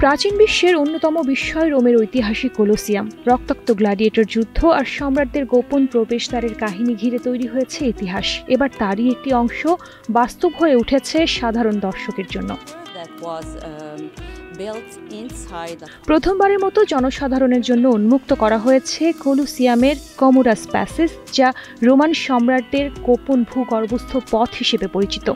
প্রাচীন বিশ্বের অন্যতম বিস্ময় রোমের ঐতিহাসিক কোলোসিয়াম। রক্তাক্ত গ্ল্যাডিয়েটর যুদ্ধ আর সম্রাটদের গোপন প্রবেশদ্বারের কাহিনী ঘিরে তৈরি হয়েছে ইতিহাস। এবার তারই একটি অংশ বাস্তব হয়ে উঠেছে সাধারণ দর্শকের জন্য। প্রথমবারের মতো জনসাধারণের জন্য উন্মুক্ত করা হয়েছে কোলোসিয়ামের কমোরাস প্যাসেজ, যা রোমান সম্রাটদের গোপন ভূগর্ভস্থ পথ হিসেবে পরিচিত।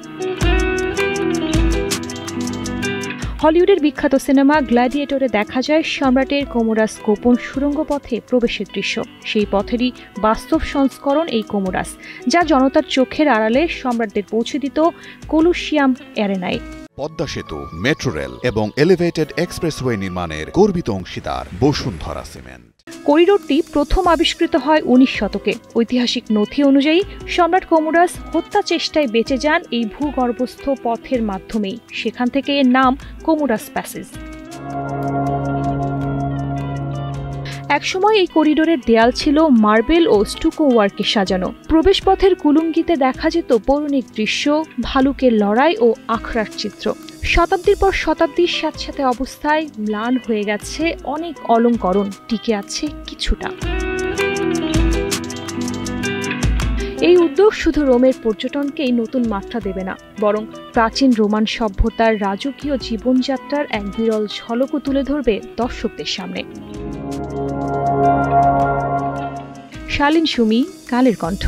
হলিউডের বিখ্যাত সিনেমা গ্ল্যাডিয়েটরে দেখা যায় সম্রাটের কোমোরাস গোপন সুড়ঙ্গ পথে প্রবেশের দৃশ্য। সেই পথেরই বাস্তব সংস্করণ এই কোমোরাস, যা জনতার চোখের আড়ালে সম্রাটদের পৌঁছে দিত কোলোসিয়াম অ্যারেনায়। পদ্মা সেতু, মেট্রো রেল এবং এলিভেটেড এক্সপ্রেসওয়ে নির্মাণের গর্বিত অংশীদার বসুন্ধরা সিমেন্ট। করিডোরটি প্রথম আবিষ্কৃত হয় 19 শতকে। ঐতিহাসিক নথি অনুযায়ী সম্রাট কোমোরাস হত্যা চেষ্টায় বেঁচে যান এই ভূগর্ভস্থ পথের মাধ্যমেই। সেখান থেকে এর নাম কোমোরাস প্যাসেজ। একসময় এই করিডোরের দেয়াল ছিল মার্বেল ও স্টুকো ওয়ার্কে সাজানো। প্রবেশপথের কুলুঙ্গিতে দেখা যেত পৌরাণিক দৃশ্য, ভালুকের লড়াই ও আখড়ার চিত্র। শতাব্দীর পর শতাব্দীর স্যাঁতস্যাঁতে অবস্থায় ম্লান হয়ে গেছে অনেক অলঙ্করণ, টিকে আছে কিছুটা। এই উদ্যোগ শুধু রোমের পর্যটনকেই নতুন মাত্রা দেবে না, বরং প্রাচীন রোমান সভ্যতার রাজকীয় জীবনযাত্রার এক বিরল ঝলকও তুলে ধরবে দর্শকদের সামনে। শালীন সুমি, কালের কণ্ঠ।